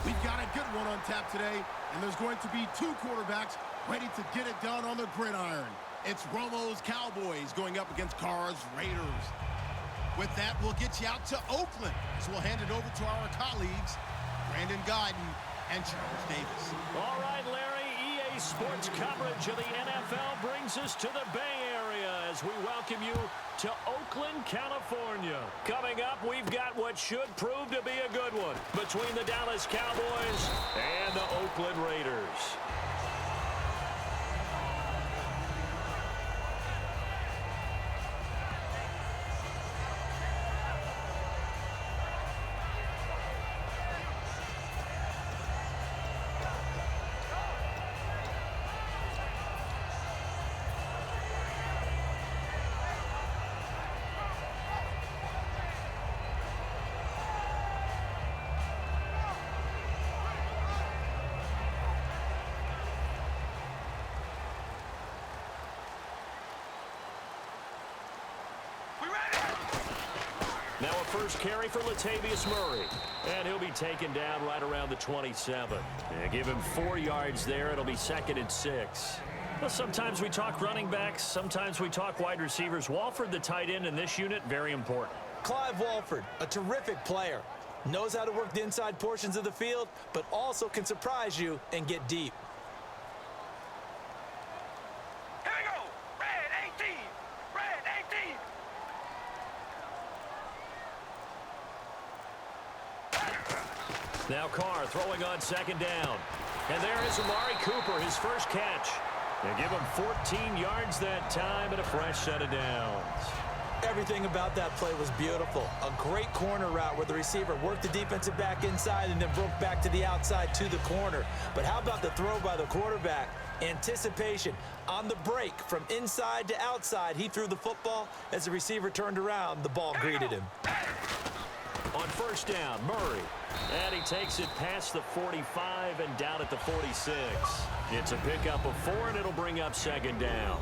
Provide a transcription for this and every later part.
We've got a good one on tap today, and there's going to be two quarterbacks ready to get it done on the gridiron. It's Romo's Cowboys going up against Carr's Raiders. With that, we'll get you out to Oakland, as we'll hand it over to our colleagues, Brandon Guyton and Charles Davis. All right, Larry, EA Sports coverage of the NFL brings us to the Bay Area as we welcome you to Oakland, California. Coming up, we've got what should prove to be a good one between the Dallas Cowboys and the Oakland Raiders. Now a first carry for Latavius Murray. And he'll be taken down right around the 27. Give him 4 yards there. It'll be 2nd and 6. Well, sometimes we talk running backs. Sometimes we talk wide receivers. Walford, the tight end in this unit, very important. Clive Walford, a terrific player. Knows how to work the inside portions of the field, but also can surprise you and get deep. Now Carr throwing on 2nd down. And there is Amari Cooper, his first catch. They give him 14 yards that time and a fresh set of downs. Everything about that play was beautiful. A great corner route where the receiver worked the defensive back inside and then broke back to the outside to the corner. But how about the throw by the quarterback? Anticipation on the break from inside to outside. He threw the football. As the receiver turned around, the ball greeted him. On 1st down, Murray. And he takes it past the 45 and down at the 46. It's a pickup of 4, and it'll bring up 2nd down.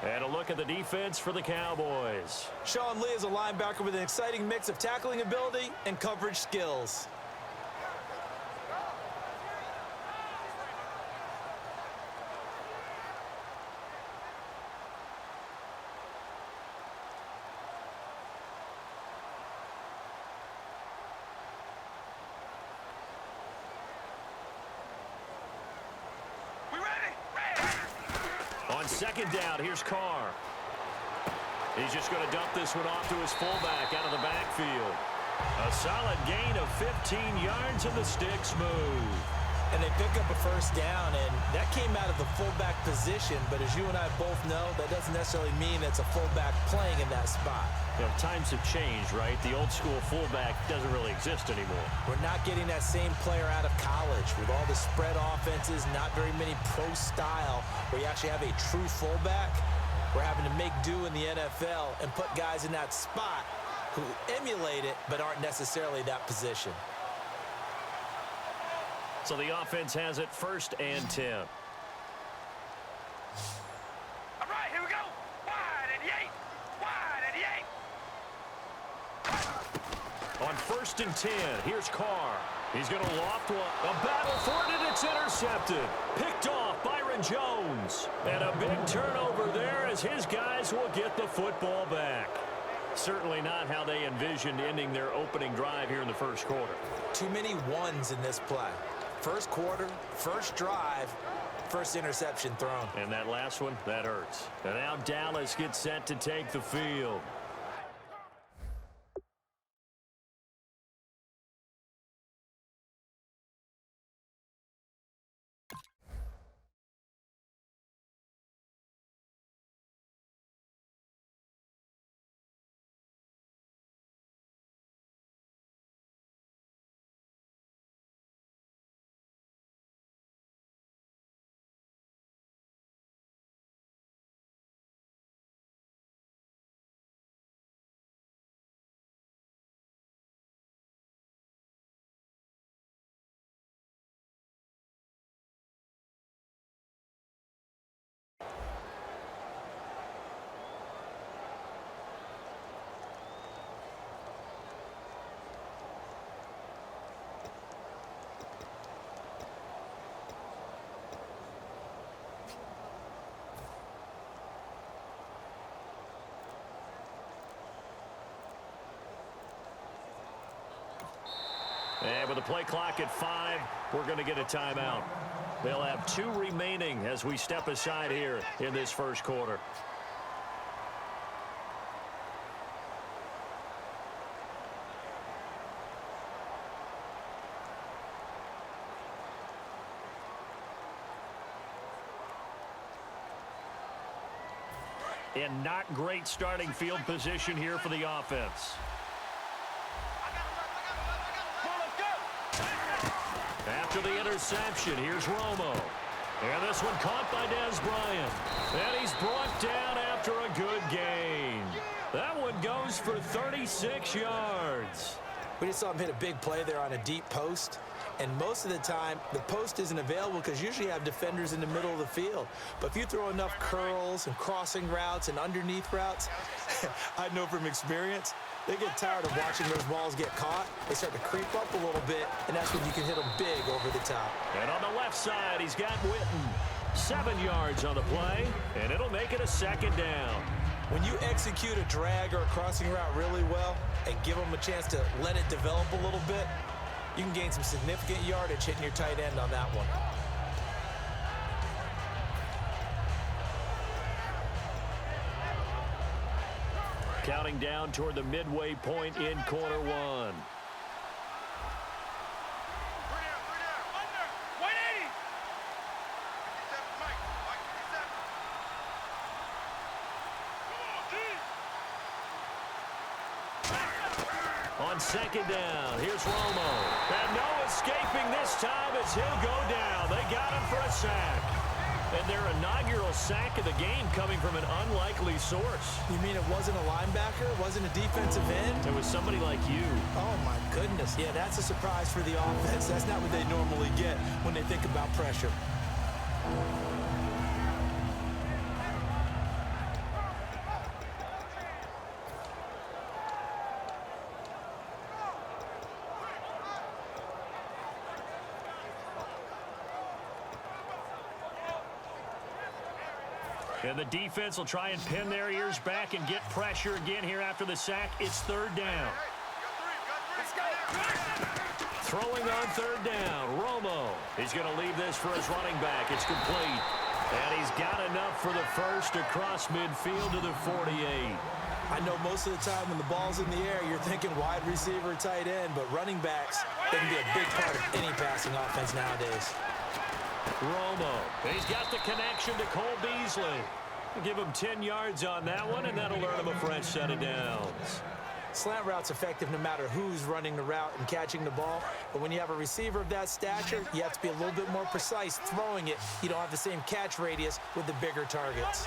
And a look at the defense for the Cowboys. Sean Lee is a linebacker with an exciting mix of tackling ability and coverage skills. On 2nd down, here's Carr. He's just going to dump this one off to his fullback out of the backfield. A solid gain of 15 yards, and the sticks move. And they pick up a 1st down, and that came out of the fullback position. But as you and I both know, that doesn't necessarily mean it's a fullback playing in that spot. You know, times have changed, right? The old school fullback doesn't really exist anymore. We're not getting that same player out of college with all the spread offenses, not very many pro style where you actually have a true fullback. We're having to make do in the NFL and put guys in that spot who emulate it but aren't necessarily that position. So the offense has it 1st and 10. All right, here we go. Wide and yay. Wide and yay. On 1st and 10, here's Carr. He's going to loft one. A battle for it, and it's intercepted. Picked off Byron Jones. And a big turnover there as his guys will get the football back. Certainly not how they envisioned ending their opening drive here in the 1st quarter. Too many ones in this play. 1st quarter, 1st drive, 1st interception thrown. And that last one, that hurts. And now Dallas gets set to take the field. And with the play clock at 5, we're going to get a timeout. They'll have 2 remaining as we step aside here in this first quarter. And not great starting field position here for the offense. After the interception, here's Romo. And this one caught by Dez Bryant. And he's brought down after a good gain. That one goes for 36 yards. We just saw him hit a big play there on a deep post. And most of the time, the post isn't available because usually you have defenders in the middle of the field. But if you throw enough curls and crossing routes and underneath routes, I know from experience, they get tired of watching those balls get caught. They start to creep up a little bit, and that's when you can hit them big over the top. And on the left side, he's got Witten. 7 yards on the play, and it'll make it a second down. When you execute a drag or a crossing route really well and give them a chance to let it develop a little bit, you can gain some significant yardage hitting your tight end on that one. Counting down toward the midway point in quarter 1. On second down, here's Romo. And no escaping this time as he'll go down. They got him for a sack. And their inaugural sack of the game coming from an unlikely source. You mean it wasn't a linebacker? It wasn't a defensive end? It was somebody like you. Oh, my goodness. Yeah, that's a surprise for the offense. That's not what they normally get when they think about pressure. And the defense will try and pin their ears back and get pressure again here after the sack. It's third down. Throwing on third down, Romo. He's going to leave this for his running back. It's complete. And he's got enough for the first across midfield to the 48. I know most of the time when the ball's in the air, you're thinking wide receiver, tight end, but running backs, they can be a big part of any passing offense nowadays. Romo, he's got the connection to Cole Beasley. Give him 10 yards on that one, and that'll earn him a fresh set of downs. Slant route's effective no matter who's running the route and catching the ball. But when you have a receiver of that stature, you have to be a little bit more precise throwing it. You don't have the same catch radius with the bigger targets.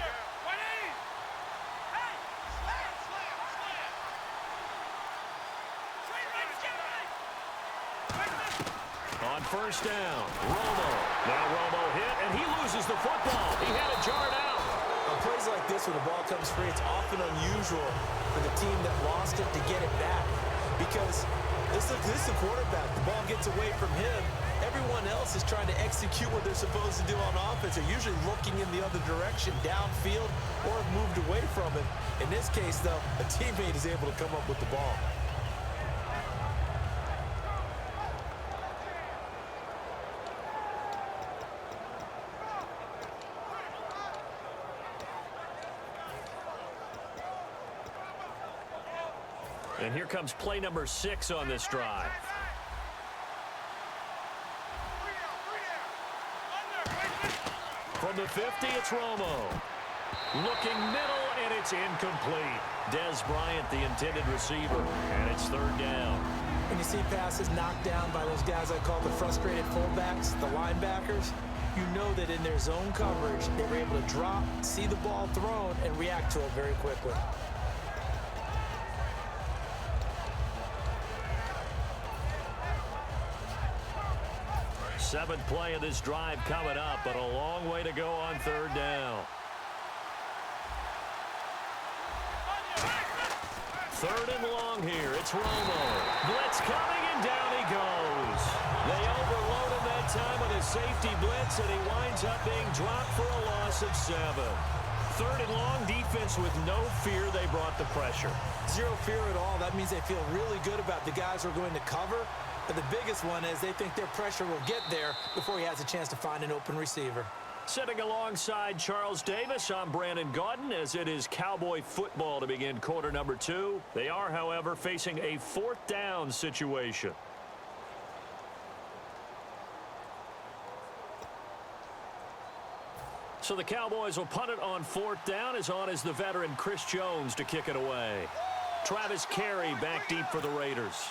On first down, Romo. Now Romo hit, and he loses the football. He had it jarred out. On plays like this, when the ball comes free, it's often unusual for the team that lost it to get it back. Because this is the quarterback. The ball gets away from him. Everyone else is trying to execute what they're supposed to do on offense. They're usually looking in the other direction, downfield, or have moved away from him. In this case, though, a teammate is able to come up with the ball. And here comes play number 6 on this drive. From the 50, it's Romo. Looking middle, and it's incomplete. Dez Bryant, the intended receiver, and it's third down. When you see passes knocked down by those guys I call the frustrated fullbacks, the linebackers, you know that in their zone coverage, they were able to drop, see the ball thrown, and react to it very quickly. Seventh play of this drive coming up, but a long way to go on third down. Third and long here. It's Romo. Blitz coming, and down he goes. They overload him that time with a safety blitz, and he winds up being dropped for a loss of 7. third and long, defense with no fear. They brought the pressure. Zero fear at all. That means they feel really good about the guys who are going to cover. But the biggest one is they think their pressure will get there before he has a chance to find an open receiver. Sitting alongside Charles Davis, I'm Brandon Gaudin, as it is Cowboy football to begin quarter number 2. They are, however, facing a 4th down situation. So the Cowboys will punt it on 4th down. As on is the veteran Chris Jones to kick it away. Travis Carey back deep for the Raiders.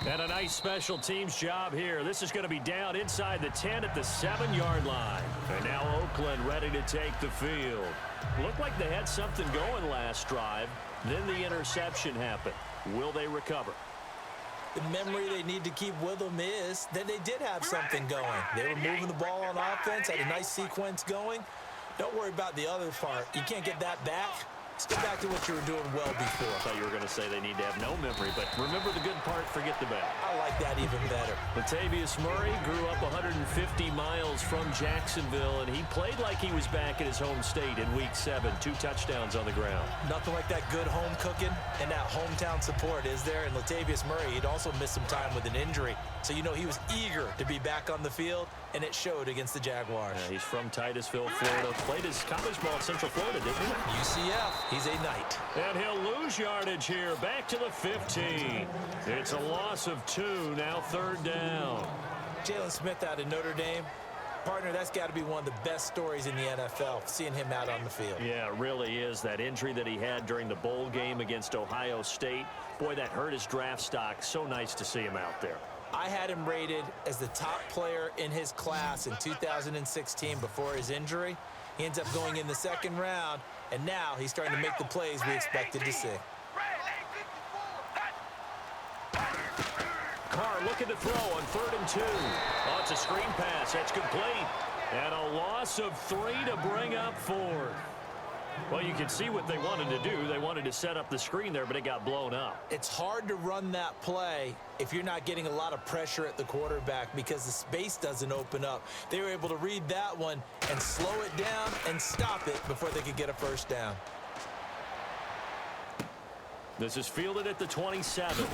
And a nice special teams job here. This is going to be down inside the 10 at the 7-yard line. And now Oakland ready to take the field. Looked like they had something going last drive. Then the interception happened. Will they recover? The memory they need to keep with them is that they did have something going. They were moving the ball on offense, had a nice sequence going. Don't worry about the other part. You can't get that back. Let's get back to what you were doing well before. I thought you were going to say they need to have no memory, but remember the good part, forget the bad. I like that even better. Latavius Murray grew up 150 miles from Jacksonville, and he played like he was back in his home state in Week 7. 2 touchdowns on the ground. Nothing like that good home cooking and that hometown support, is there? And Latavius Murray, he'd also missed some time with an injury. So, you know, he was eager to be back on the field, and it showed against the Jaguars. Yeah, he's from Titusville, Florida. Played his college ball at Central Florida, didn't he? UCF, he's a Knight. And he'll lose yardage here, back to the 15. It's a loss of 2, now 3rd down. Jalen Smith out of Notre Dame. Partner, that's got to be one of the best stories in the NFL, seeing him out on the field. Yeah, it really is. That injury that he had during the bowl game against Ohio State, boy, that hurt his draft stock. So nice to see him out there. I had him rated as the top player in his class in 2016 before his injury. He ends up going in the 2nd round, and now he's starting to make the plays we expected to see. Carr looking to throw on 3rd and 2. Oh, it's a screen pass. That's complete. And a loss of 3 to bring up 4th. Well, you can see what they wanted to do. They wanted to set up the screen there, but it got blown up. It's hard to run that play if you're not getting a lot of pressure at the quarterback because the space doesn't open up. They were able to read that one and slow it down and stop it before they could get a 1st down. This is fielded at the 27.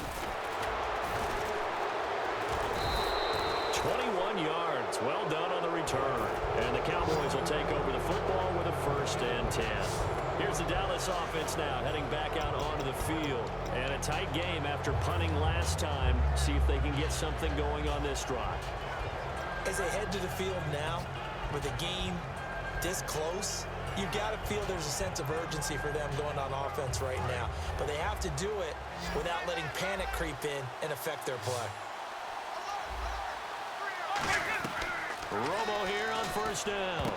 21 yards. Well done on the return. And the Cowboys will take over the football with a 1st and 10. Here's the Dallas offense now heading back out onto the field. And a tight game after punting last time. See if they can get something going on this drive. As they head to the field now, with a game this close, you got to feel there's a sense of urgency for them going on offense right now. But they have to do it without letting panic creep in and affect their play. Romo here on 1st down.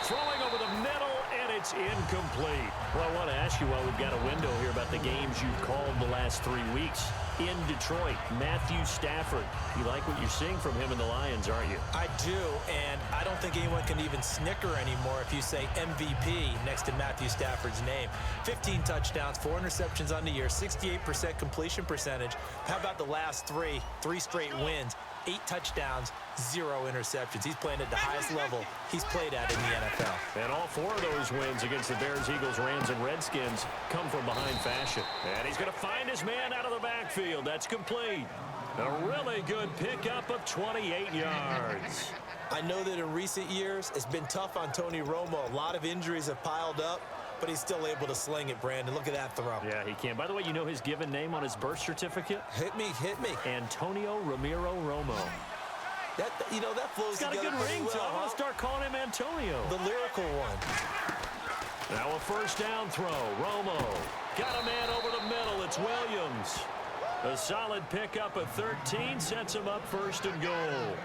Throwing over the middle, and it's incomplete. Well, I want to ask you while we've got a window here about the games you've called the last 3 weeks. In Detroit, Matthew Stafford. You like what you're seeing from him in the Lions, aren't you? I do, and I don't think anyone can even snicker anymore if you say MVP next to Matthew Stafford's name. 15 touchdowns, 4 interceptions on the year, 68% completion percentage. How about the last 3 straight wins? 8 touchdowns, 0 interceptions. He's playing at the highest level he's played at in the NFL. And all 4 of those wins against the Bears, Eagles, Rams, and Redskins come from behind fashion. And he's going to find his man out of the backfield. That's complete. A really good pickup of 28 yards. I know that in recent years, it's been tough on Tony Romo. A lot of injuries have piled up, but he's still able to sling it, Brandon. Look at that throw. Yeah, he can. By the way, you know his given name on his birth certificate? Hit me. Antonio Ramiro Romo. That flows He's got together a good ring, well, so I'm going to start calling him Antonio. The lyrical one. Now a 1st down throw. Romo got a man over the middle. It's Williams. A solid pickup at 13 sets him up 1st and goal.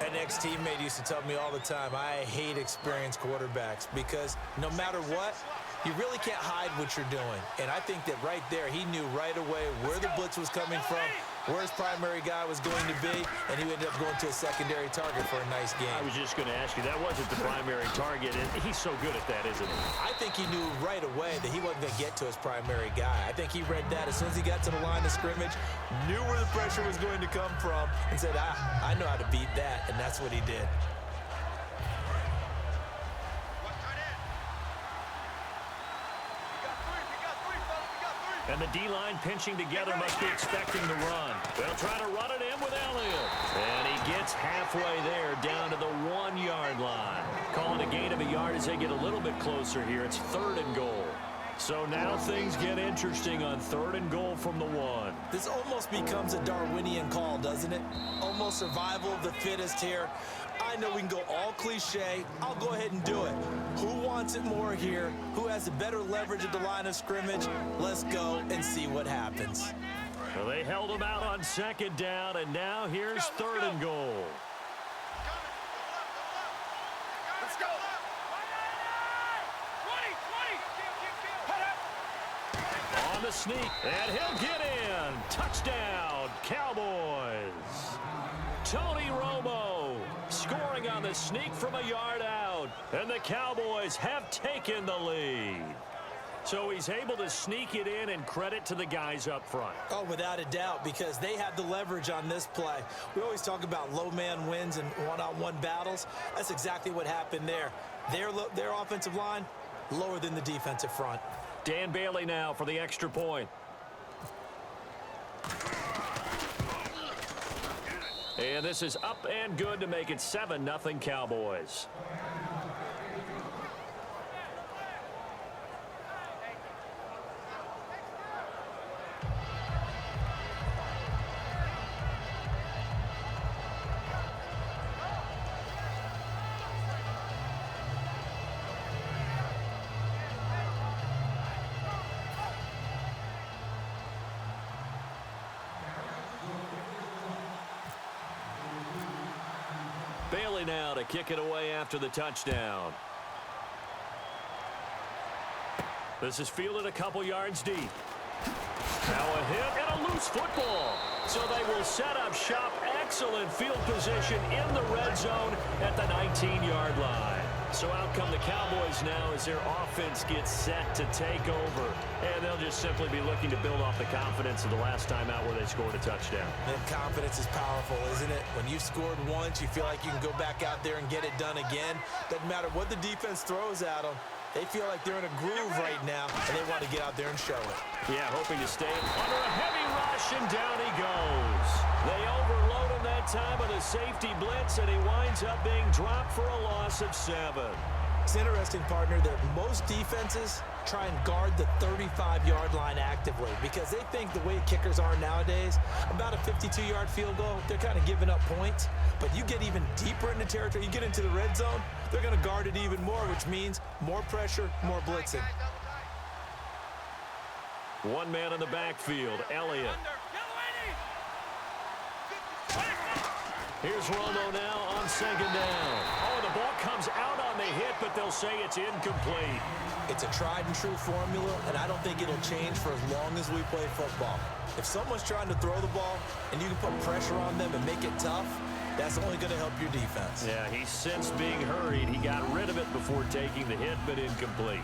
An ex-teammate used to tell me all the time, I hate experienced quarterbacks because no matter what, You really can't hide what you're doing. And I think that right there, he knew right away where the blitz was coming from, where his primary guy was going to be, and he ended up going to a secondary target for a nice game. I was just going to ask you, that wasn't the primary target, and he's so good at that, isn't he? I think he knew right away that he wasn't going to get to his primary guy. I think he read that as soon as he got to the line of scrimmage, knew where the pressure was going to come from, and said, I know how to beat that, and that's what he did. And the D-line pinching together must be expecting the run. They'll try to run it in with Elliott. And he gets halfway there down to the 1-yard line. Calling a gain of a yard as they get a little bit closer here. It's 3rd and goal. So now things get interesting on 3rd and goal from the 1. This almost becomes a Darwinian call, doesn't it? Almost survival of the fittest here. I know we can go all cliche. I'll go ahead and do it. Who wants it more here? Who has the better leverage at the line of scrimmage? Let's go and see what happens. Well, they held him out on 2nd down, and now here's 3rd and goal. Let's go. 20. On the sneak, and he'll get in. Touchdown, Cowboys. Tony Romo scoring on the sneak from a yard out, and the Cowboys have taken the lead. So he's able to sneak it in, and credit to the guys up front. Oh, without a doubt, because they had the leverage on this play. We always talk about low man wins and one-on-one battles. That's exactly what happened there. Their offensive line, lower than the defensive front. Dan Bailey now for the extra point. And this is up and good to make it 7-0 Cowboys. Bailey now to kick it away after the touchdown. This is fielded a couple yards deep. Now a hit and a loose football. So they will set up shop. Excellent field position in the red zone at the 19-yard line. So out come the Cowboys now as their offense gets set to take over. And they'll just simply be looking to build off the confidence of the last time out where they scored a touchdown. And confidence is powerful, isn't it? When you've scored once, you feel like you can go back out there and get it done again. Doesn't matter what the defense throws at them. They feel like they're in a groove right now, and they want to get out there and show it. Yeah, hoping to stay under a heavy rush, and down he goes. They overload him that time with a safety blitz, and he winds up being dropped for a loss of 7. It's interesting, partner, that most defenses try and guard the 35-yard line actively because they think the way kickers are nowadays, about a 52-yard field goal, they're kind of giving up points. But you get even deeper into territory, you get into the red zone, they're going to guard it even more, which means more pressure, more blitzing. One man in the backfield, Elliott. Here's Romo now on 2nd down. Oh, the ball comes out on the hit, but they'll say it's incomplete. It's a tried-and-true formula, and I don't think it'll change for as long as we play football. If someone's trying to throw the ball and you can put pressure on them and make it tough, that's only going to help your defense. Yeah, he's since being hurried. He got rid of it before taking the hit, but incomplete.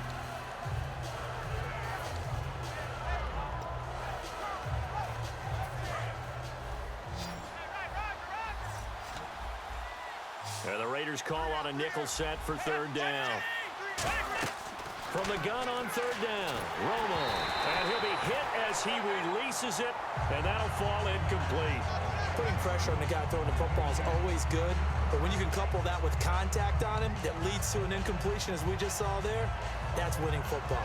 And the Raiders call on a nickel set for 3rd down. From the gun on 3rd down, Romo. And he'll be hit as he releases it, and that'll fall incomplete. Putting pressure on the guy throwing the football is always good, but when you can couple that with contact on him that leads to an incompletion, as we just saw there, that's winning football.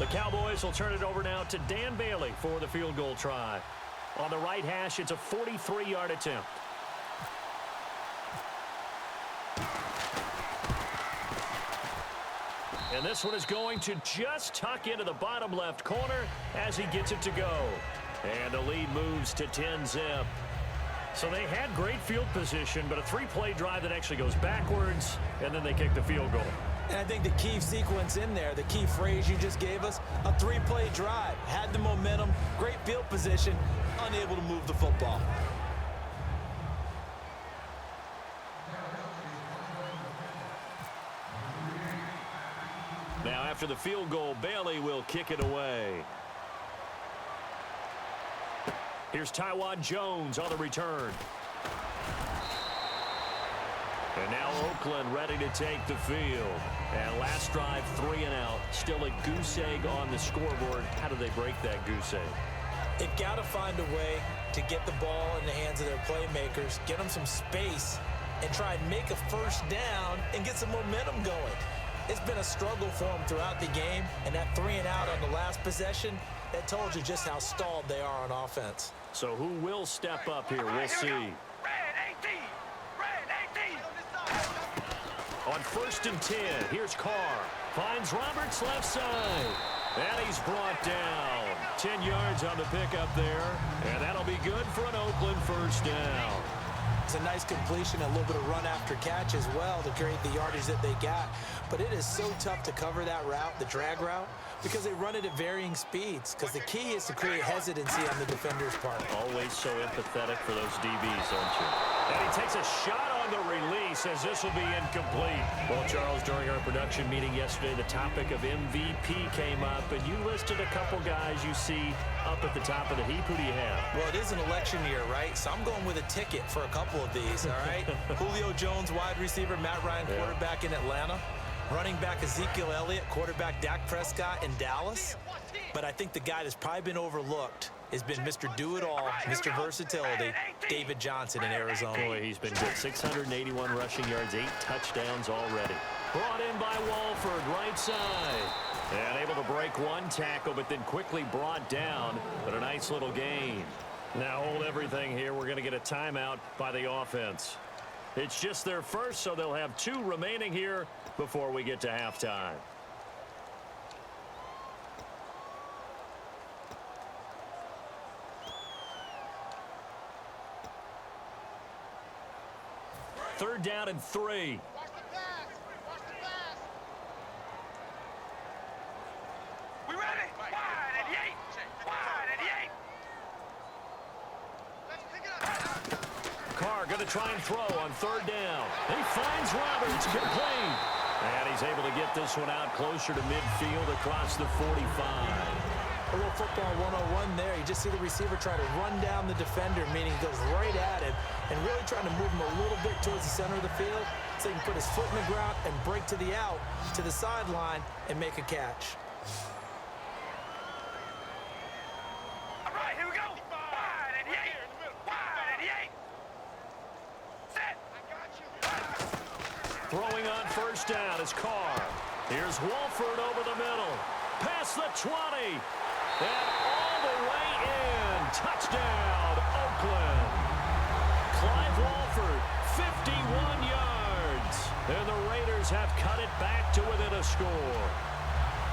The Cowboys will turn it over now to Dan Bailey for the field goal try. On the right hash, it's a 43-yard attempt. And this one is going to just tuck into the bottom left corner as he gets it to go. And the lead moves to 10-zip. So they had great field position, but a three-play drive that actually goes backwards, and then they kick the field goal. And I think the key sequence in there, the key phrase you just gave us, a three-play drive. Had the momentum, great field position, unable to move the football. Now after the field goal, Bailey will kick it away. Here's Taiwan Jones on the return. And now Oakland ready to take the field. And last drive, 3 and out. Still a goose egg on the scoreboard. How do they break that goose egg? They've got to find a way to get the ball in the hands of their playmakers, get them some space, and try and make a first down and get some momentum going. It's been a struggle for them throughout the game, and that 3 and out on the last possession, that told you just how stalled they are on offense. So who will step up here? We'll see. Red 18. Red 18. On 1st and 10, here's Carr. Finds Roberts left side. And he's brought down. 10 yards on the pickup there. And that'll be good for an Oakland first down. It's a nice completion, a little bit of run after catch as well to create the yardage that they got. But it is so tough to cover that route, the drag route, because they run it at varying speeds. Because the key is to create hesitancy on the defender's part. Always so empathetic for those DBs, aren't you? And he takes a shot on the release as this will be incomplete. Well, Charles, during our production meeting yesterday, the topic of MVP came up, and you listed a couple guys you see up at the top of the heap. Who do you have? Well, it is an election year, right? So I'm going with a ticket for a couple of these, all right? Julio Jones, wide receiver, Matt Ryan, quarterback in Atlanta. Running back Ezekiel Elliott, quarterback Dak Prescott in Dallas. But I think the guy that's probably been overlooked has been Mr. Do-It-All, Mr. Versatility, David Johnson in Arizona. Boy, he's been good. 681 rushing yards, 8 touchdowns already. Brought in by Walford, right side. And able to break one tackle, but then quickly brought down. But a nice little gain. Now hold everything here. We're going to get a timeout by the offense. It's just their first, so they'll have 2 remaining here before we get to halftime. Third down and 3. Watch the pass. Watch the pass. We ready? Wide and Yates. Wide and Yates. Let's pick it up. Carr going to try and throw on 3rd down. He finds Roberts, complete. And he's able to get this one out closer to midfield across the 45. A little football 101 there. You just see the receiver try to run down the defender, meaning he goes right at him and really trying to move him a little bit towards the center of the field so he can put his foot in the ground and break to the out, to the sideline, and make a catch. All right, here we go. Wide and Yates. Wide and Yates. Set. I got you. Throwing on 1st down is Carr. Here's Walford over the middle. Past the 20. And all the way in. Touchdown, Oakland. Clive Walford, 51 yards. And the Raiders have cut it back to within a score.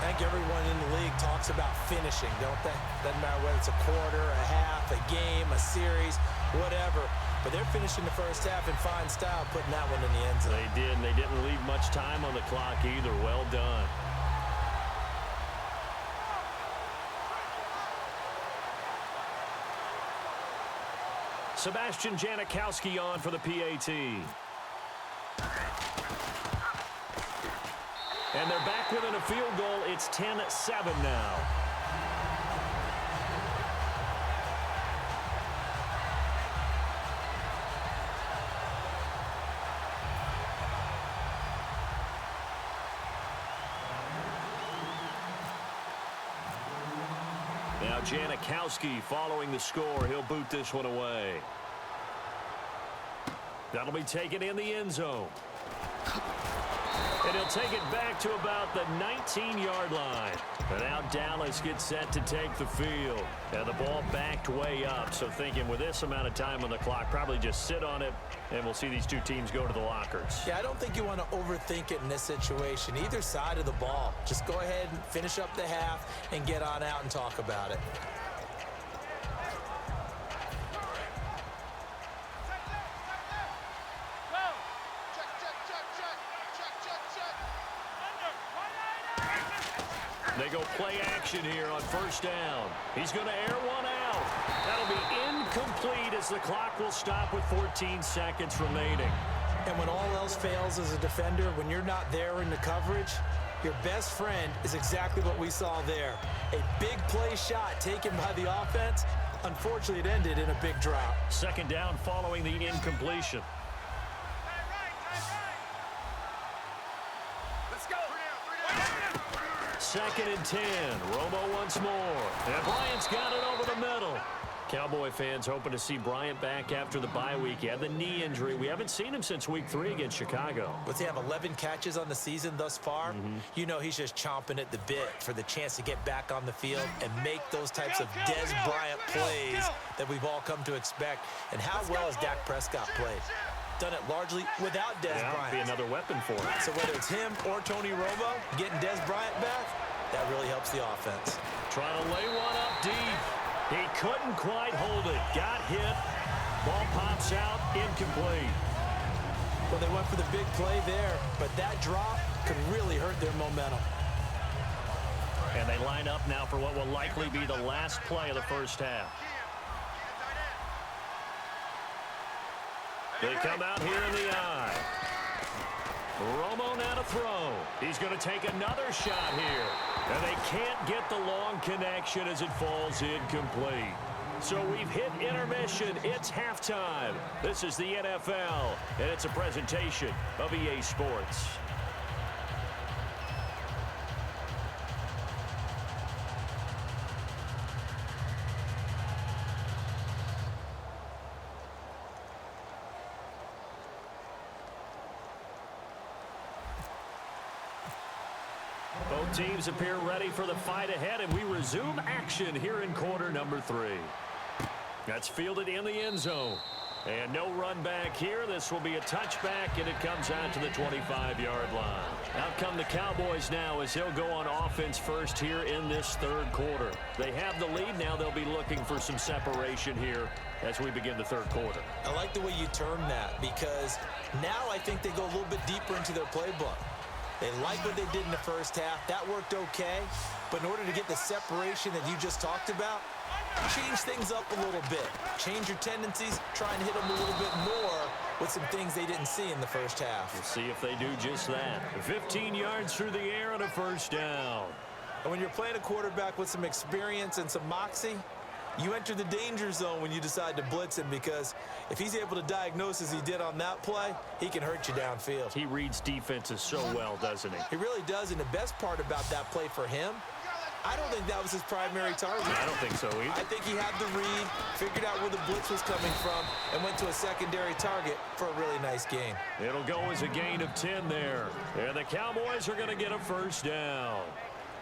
I think everyone in the league talks about finishing, don't they? Doesn't matter whether it's a quarter, a half, a game, a series, whatever. But they're finishing the first half in fine style, putting that one in the end zone. They did, and they didn't leave much time on the clock either. Well done. Sebastian Janikowski on for the PAT. And they're back within a field goal. It's 10-7 now. Now Janikowski following the score. He'll boot this one away. That'll be taken in the end zone. And he'll take it back to about the 19-yard line. And now Dallas gets set to take the field. And the ball backed way up. So thinking with this amount of time on the clock, probably just sit on it, and we'll see these two teams go to the lockers. Yeah, I don't think you want to overthink it in this situation. Either side of the ball. Just go ahead and finish up the half and get on out and talk about it. They go play action here on first down. He's going to air one out. That'll be incomplete as the clock will stop with 14 seconds remaining. And when all else fails as a defender, when you're not there in the coverage, your best friend is exactly what we saw there. A big play shot taken by the offense. Unfortunately, it ended in a big drop. Second down following the incompletion. Let's go. Second and 10. Romo once more. And Bryant's got it over the middle. Cowboy fans hoping to see Bryant back after the bye week. He had the knee injury. We haven't seen him since week 3 against Chicago. But they have 11 catches on the season thus far. You know he's just chomping at the bit for the chance to get back on the field and make those types of Des Bryant plays that we've all come to expect. And how well has Dak Prescott played? Done it largely without Des Bryant. Be another weapon for him. So whether it's him or Tony Romo getting Des Bryant back, that really helps the offense. Trying to lay one up deep. He couldn't quite hold it. Got hit. Ball pops out. Incomplete. Well, they went for the big play there, but that drop could really hurt their momentum. And they line up now for what will likely be the last play of the first half. They come out here in the eye. Romo now to throw. He's going to take another shot here. And they can't get the long connection as it falls incomplete. So we've hit intermission. It's halftime. This is the NFL, and it's a presentation of EA Sports. Both teams appear ready for the fight ahead, and we resume action here in quarter number 3. That's fielded in the end zone. And no run back here. This will be a touchback, and it comes out to the 25-yard line. Out come the Cowboys now as they'll go on offense first here in this third quarter. They have the lead. Now they'll be looking for some separation here as we begin the third quarter. I like the way you term that because now I think they go a little bit deeper into their playbook. They like what they did in the first half. That worked okay. But in order to get the separation that you just talked about, change things up a little bit. Change your tendencies. Try and hit them a little bit more with some things they didn't see in the first half. We'll see if they do just that. 15 yards through the air on a first down. And when you're playing a quarterback with some experience and some moxie, you enter the danger zone when you decide to blitz him because if he's able to diagnose as he did on that play, he can hurt you downfield. He reads defenses so well, doesn't he? He really does, and the best part about that play for him, I don't think that was his primary target. I don't think so either. I think he had the read, figured out where the blitz was coming from, and went to a secondary target for a really nice gain. It'll go as a gain of 10 there. And the Cowboys are going to get a first down.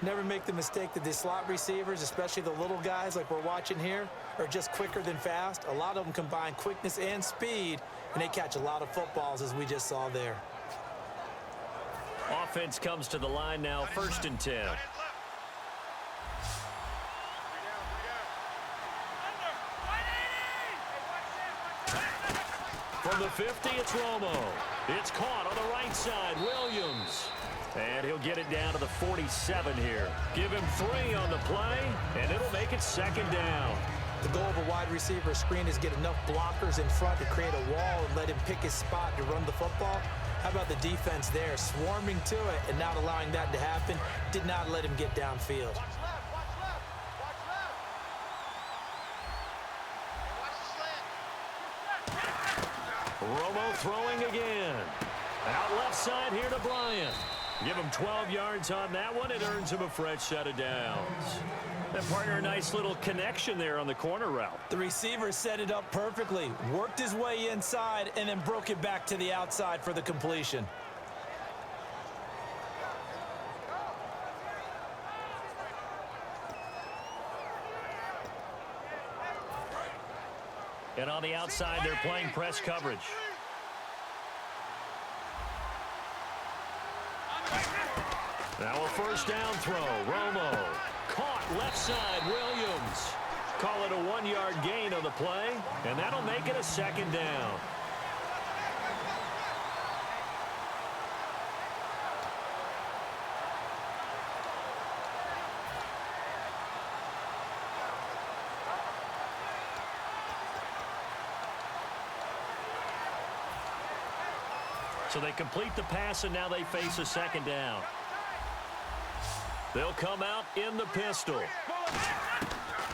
Never make the mistake that the slot receivers, especially the little guys like we're watching here, are just quicker than fast. A lot of them combine quickness and speed, and they catch a lot of footballs as we just saw there. Offense comes to the line now, first and 10. From the 50, it's Romo. It's caught on the right side, Williams. And he'll get it down to the 47 here. Give him 3 on the play, and it'll make it second down. The goal of a wide receiver screen is get enough blockers in front to create a wall and let him pick his spot to run the football. How about the defense there, swarming to it and not allowing that to happen? Did not let him get downfield. Romo throwing again. Out left side here to Bryant. Give him 12 yards on that one. It earns him a fresh set of downs. And partner, a nice little connection there on the corner route. The receiver set it up perfectly, worked his way inside, and then broke it back to the outside for the completion. And on the outside, they're playing press coverage. Now a first down throw. Romo caught left side. Williams. Call it a 1-yard gain on the play, and that'll make it a second down. So they complete the pass, and now they face a second down. They'll come out in the pistol.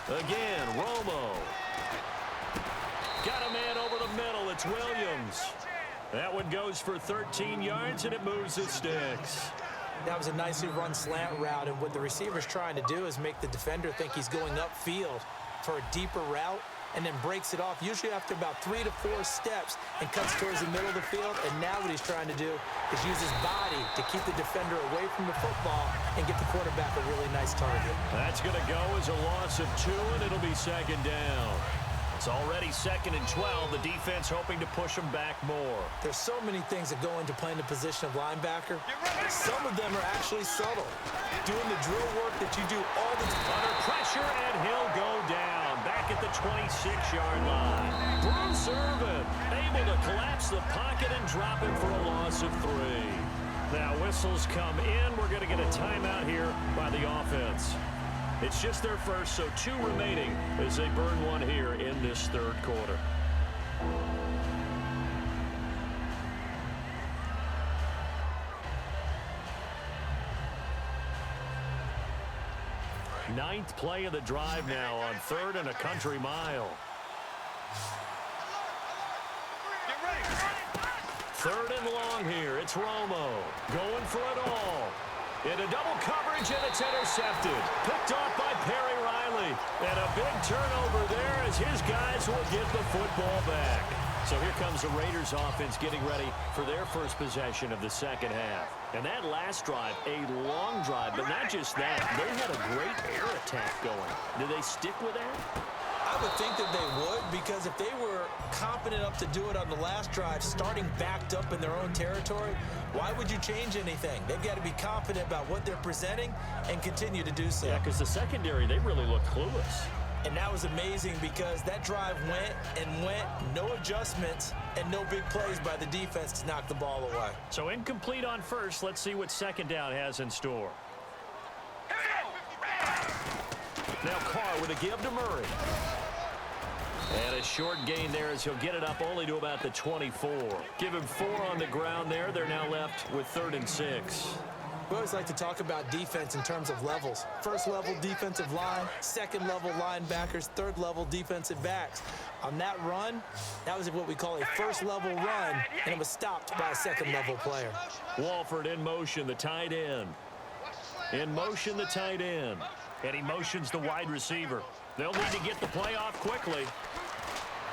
Again, Romo. Got a man over the middle. It's Williams. That one goes for 13 yards, and it moves the sticks. That was a nicely run slant route, and what the receiver's trying to do is make the defender think he's going upfield for a deeper route, and then breaks it off, usually after about 3 to 4 steps, and cuts towards the middle of the field. And now what he's trying to do is use his body to keep the defender away from the football and get the quarterback a really nice target. That's going to go as a loss of 2, and it'll be second down. It's already 2nd and 12. The defense hoping to push them back more. There's so many things that go into playing the position of linebacker. Some of them are actually subtle. Doing the drill work that you do all the time. Under pressure, and he'll go down. Back at the 26-yard line. Bruce Irvin able to collapse the pocket and drop him for a loss of 3. Now whistles come in. We're going to get a timeout here by the offense. It's just their first, so 2 remaining as they burn one here in this third quarter. Ninth play of the drive now on 3rd and a country mile. 3rd and long here. It's Romo going for it all. Into double coverage, and it's intercepted. Picked off by Perry Riley. And a big turnover there as his guys will get the football back. So here comes the Raiders offense getting ready for their first possession of the second half. And that last drive, a long drive, but not just that. They had a great air attack going. Did they stick with that? I would think that they would, because if they were confident enough to do it on the last drive, starting backed up in their own territory, why would you change anything? They've got to be confident about what they're presenting and continue to do so. Yeah, because the secondary, they really looked clueless. And that was amazing because that drive went and went, no adjustments, and no big plays by the defense to knock the ball away. So incomplete on first. Let's see what second down has in store. Now Carr with a give to Murray. And a short gain there as he'll get it up only to about the 24. Give him 4 on the ground there. They're now left with 3rd and 6. We always like to talk about defense in terms of levels. First level defensive line, second level linebackers, third level defensive backs. On that run, that was what we call a first level run, and it was stopped by a second level player. Walford in motion, the tight end. In motion, the tight end. And he motions the wide receiver. They'll need to get the play off quickly.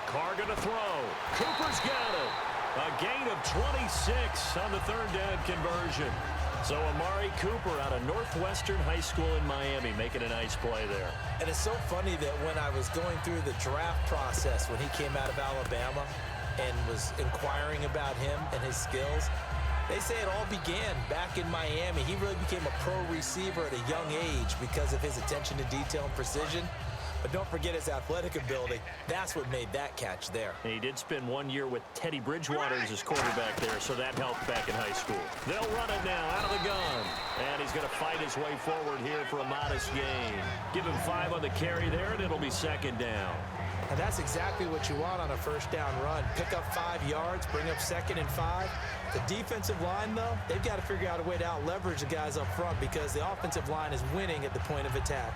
Carr going to throw. Cooper's got it. A gain of 26 on the 3rd down conversion. So Amari Cooper out of Northwestern High School in Miami making a nice play there. And it's so funny that when I was going through the draft process when he came out of Alabama and was inquiring about him and his skills, they say it all began back in Miami. He really became a pro receiver at a young age because of his attention to detail and precision. But don't forget his athletic ability. That's what made that catch there. And he did spend 1 year with Teddy Bridgewater as his quarterback there, so that helped back in high school. They'll run it now out of the gun. And he's going to fight his way forward here for a modest gain. Give him 5 on the carry there, and it'll be second down. And that's exactly what you want on a first down run. Pick up 5 yards, bring up 2nd and 5. The defensive line, though, they've got to figure out a way to out-leverage the guys up front because the offensive line is winning at the point of attack.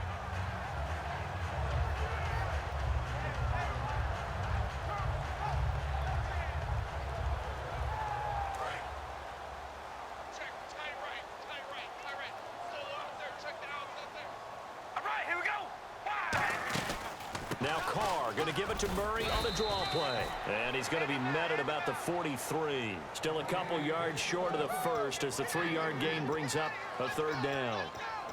Now Carr going to give it to Murray on the draw play. And he's going to be met at about the 43. Still a couple yards short of the first as the 3-yard gain brings up a 3rd down.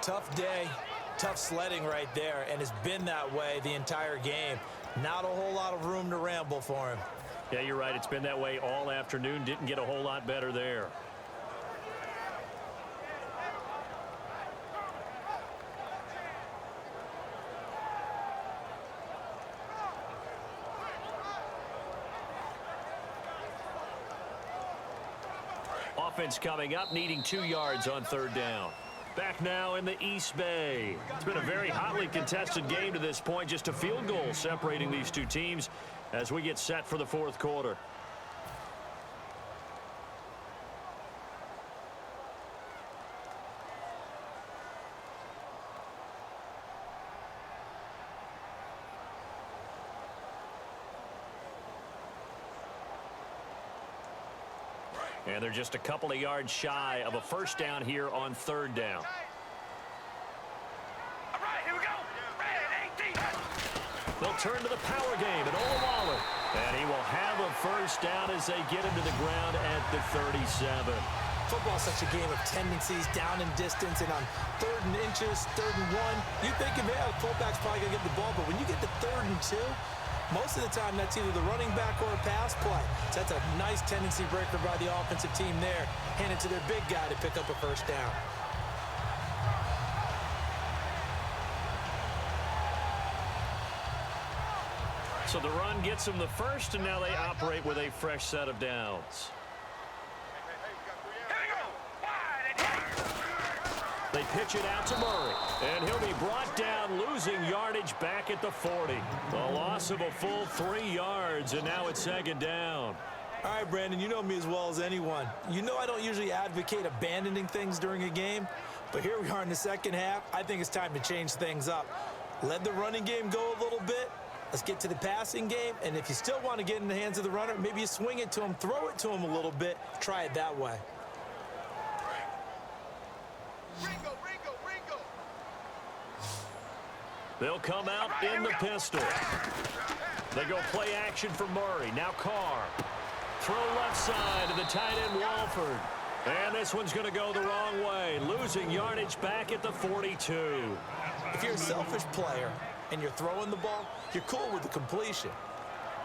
Tough day, tough sledding right there, and it's been that way the entire game. Not a whole lot of room to ramble for him. Yeah, you're right. It's been that way all afternoon. Didn't get a whole lot better there. Offense coming up, needing 2 yards on 3rd down. Back now in the East Bay. It's been a very hotly contested game to this point. Just a field goal separating these two teams as we get set for the 4th quarter. And they're just a couple of yards shy of a first down here on third down. All right, here we go. Red 18. They'll turn to the power game at Olawale. And he will have a first down as they get him to the ground at the 37. Football's such a game of tendencies, down and distance, and on 3rd and inches, 3rd and 1, you think, yeah, the fullback's probably going to get the ball, but when you get to 3rd and 2, most of the time that's either the running back or a pass play. So that's a nice tendency breaker by the offensive team there, hand it to their big guy to pick up a first down. So the run gets them the first, and now they operate with a fresh set of downs. They pitch it out to Murray, and he'll be brought down, losing yardage back at the 40. A loss of a full 3 yards, and now it's second down. All right, Brandon, you know me as well as anyone. You know I don't usually advocate abandoning things during a game, but here we are in the second half. I think it's time to change things up. Let the running game go a little bit. Let's get to the passing game, and if you still want to get in the hands of the runner, maybe you swing it to him, throw it to him a little bit, try it that way. They'll come out in the pistol. They go play action for Murray. Now Carr. Throw left side to the tight end Walford. And this one's going to go the wrong way, losing yardage back at the 42. If you're a selfish player and you're throwing the ball, you're cool with the completion.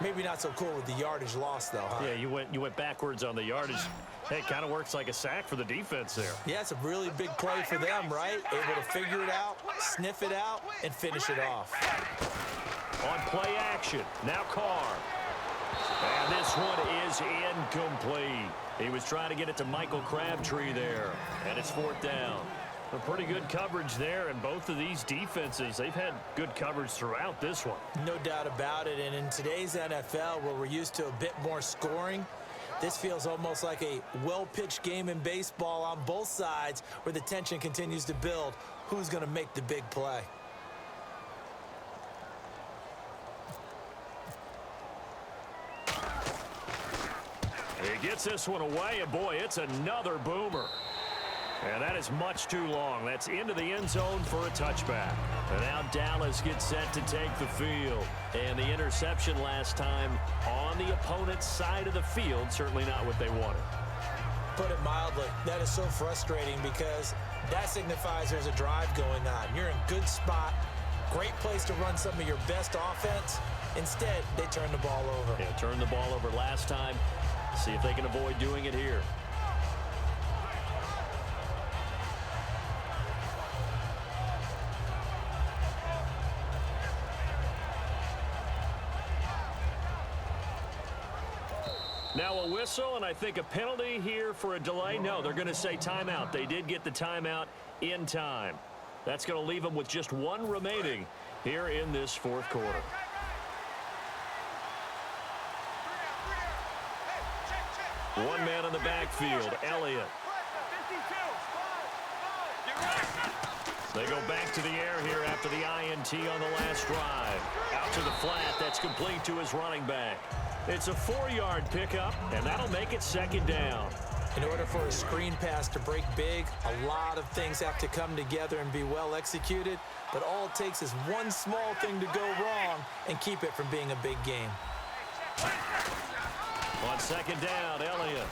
Maybe not so cool with the yardage loss, though, huh? Yeah, you went backwards on the yardage. Hey, it kind of works like a sack for the defense there. Yeah, it's a really big play for them, right? Able to figure it out, sniff it out, and finish it off. On play action, now Carr. And this one is incomplete. He was trying to get it to Michael Crabtree there, and it's 4th down. A pretty good coverage there, and both of these defenses, they've had good coverage throughout this one. No doubt about it, and in today's NFL, where we're used to a bit more scoring, this feels almost like a well-pitched game in baseball on both sides where the tension continues to build. Who's going to make the big play? He gets this one away, and boy, it's another boomer. And that is much too long. That's into the end zone for a touchback. And now Dallas gets set to take the field. And the interception last time on the opponent's side of the field, certainly not what they wanted. Put it mildly, that is so frustrating because that signifies there's a drive going on. You're in a good spot, great place to run some of your best offense. Instead, they turn the ball over. Yeah, turned the ball over last time. See if they can avoid doing it here. Now a whistle, and I think a penalty here for a delay. No, they're going to say timeout. They did get the timeout in time. That's going to leave them with just one remaining here in this 4th quarter. One man in the backfield, Elliott. They go back to the air here after the INT on the last drive. Out to the flat, that's complete to his running back. It's a 4-yard pickup, and that'll make it 2nd down. In order for a screen pass to break big, a lot of things have to come together and be well executed, but all it takes is one small thing to go wrong and keep it from being a big game. On 2nd down, Elliott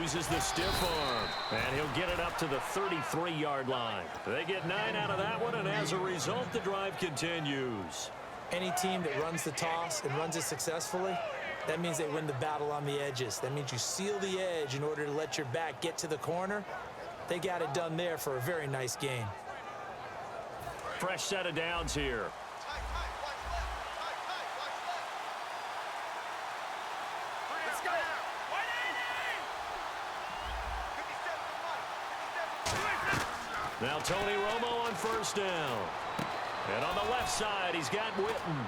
uses the stiff arm, and he'll get it up to the 33-yard line. They get 9 out of that one, and as a result, the drive continues. Any team that runs the toss and runs it successfully, that means they win the battle on the edges. That means you seal the edge in order to let your back get to the corner. They got it done there for a very nice game. Fresh set of downs here. Now Tony Romo on 1st down. And on the left side, he's got Witten.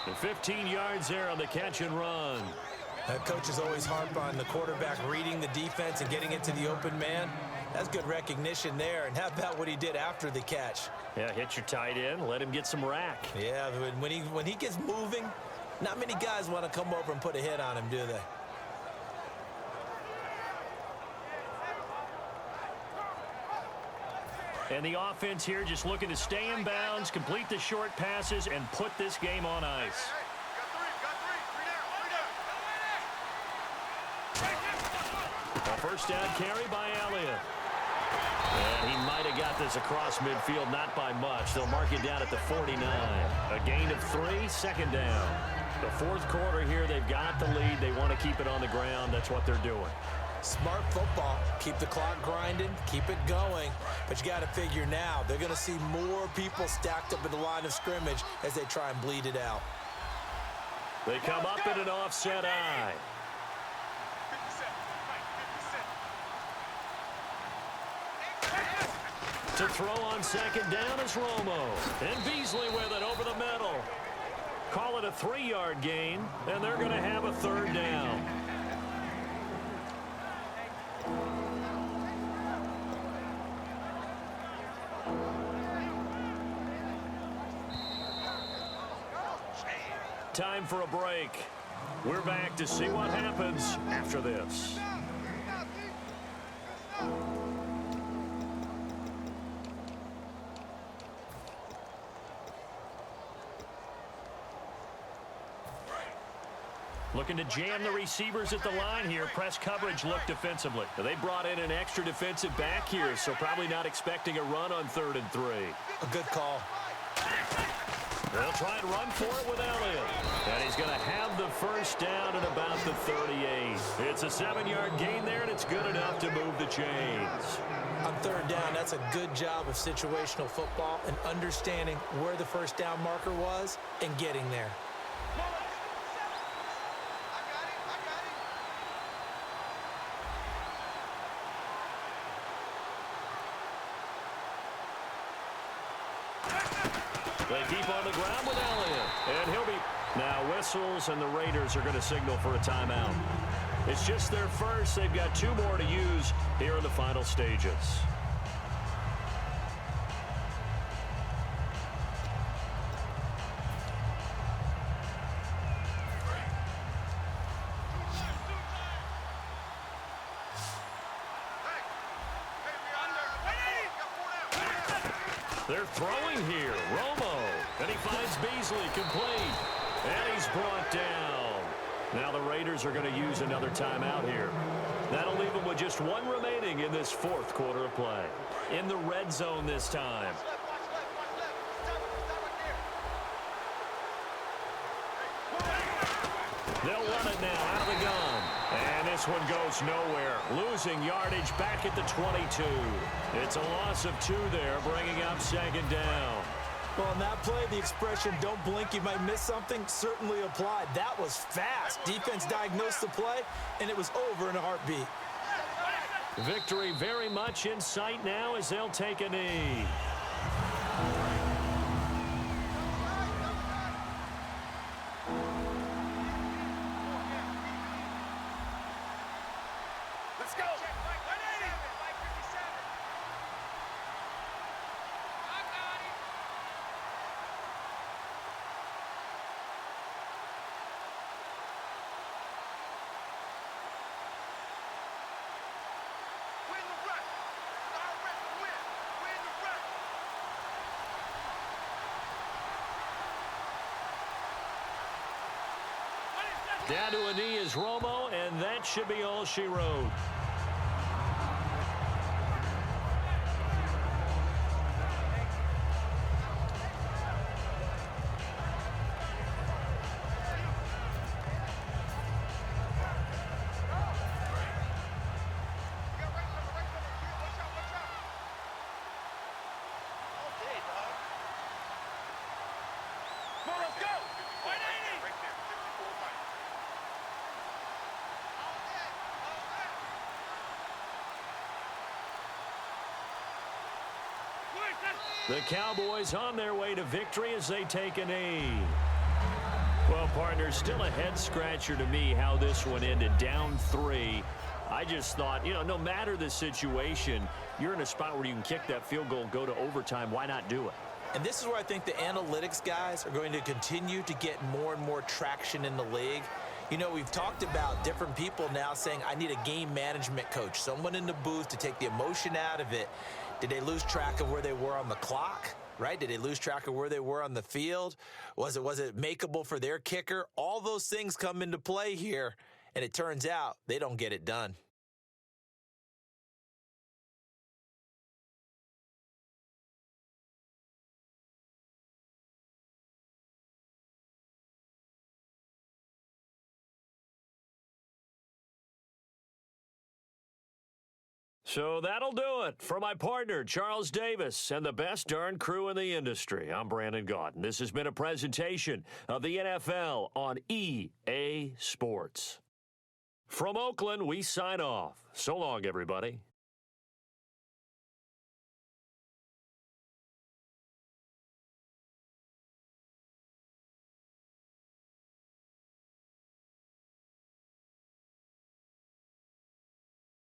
And 15 yards there on the catch and run. Coaches always harp on the quarterback reading the defense and getting it to the open man. That's good recognition there. And how about what he did after the catch? Yeah, hit your tight end, let him get some rack. Yeah, when he gets moving, not many guys want to come over and put a hit on him, do they? And the offense here just looking to stay in bounds, complete the short passes, and put this game on ice. A first down carry by Elliott. And he might have got this across midfield, not by much. They'll mark it down at the 49. A gain of 3, second down. The fourth quarter here, they've got the lead. They want to keep it on the ground. That's what they're doing. Smart football. Keep the clock grinding, keep it going. But you got to figure now, they're going to see more people stacked up in the line of scrimmage as they try and bleed it out. They come up in an offset eye. To throw on second down is Romo. And Beasley with it over the middle. Call it a 3-yard gain, and they're going to have a third down. Time for a break. We're back to see what happens after this. Looking to jam the receivers at the line here. Press coverage look defensively. They brought in an extra defensive back here, so probably not expecting a run on 3rd and 3. A good call. They'll try and run for it with Elliott. And he's going to have the first down at about the 38. It's a 7-yard gain there, and it's good enough to move the chains. On 3rd down, that's a good job of situational football and understanding where the first down marker was and getting there. They keep on the ground with Elliott. And he'll be... Now whistles, and the Raiders are going to signal for a timeout. It's just their first. They've got 2 more to use here in the final stages. They're throwing here. Romo. And he finds Beasley complete. And he's brought down. Now the Raiders are going to use another timeout here. That'll leave them with just 1 remaining in this 4th quarter of play. In the red zone this time. They'll run it now out of the gun. And this one goes nowhere. Losing yardage back at the 22. It's a loss of 2 there, bringing up 2nd down. Well, on that play, the expression, don't blink, you might miss something, certainly applied. That was fast. Defense diagnosed the play, and it was over in a heartbeat. Victory very much in sight now as they'll take a knee. Let's go. Down to a knee is Romo, and that should be all she wrote. The Cowboys on their way to victory as they take a knee. Well, partners, still a head-scratcher to me how this one ended, down 3. I just thought, you know, no matter the situation, you're in a spot where you can kick that field goal, go to overtime. Why not do it? And this is where I think the analytics guys are going to continue to get more and more traction in the league. You know, we've talked about different people now saying, I need a game management coach, someone in the booth to take the emotion out of it. Did they lose track of where they were on the clock? Right? Did they lose track of where they were on the field? Was it makeable for their kicker? All those things come into play here, and it turns out they don't get it done. So that'll do it. For my partner, Charles Davis, and the best darn crew in the industry, I'm Brandon Gaudin. This has been a presentation of the NFL on EA Sports. From Oakland, we sign off. So long, everybody.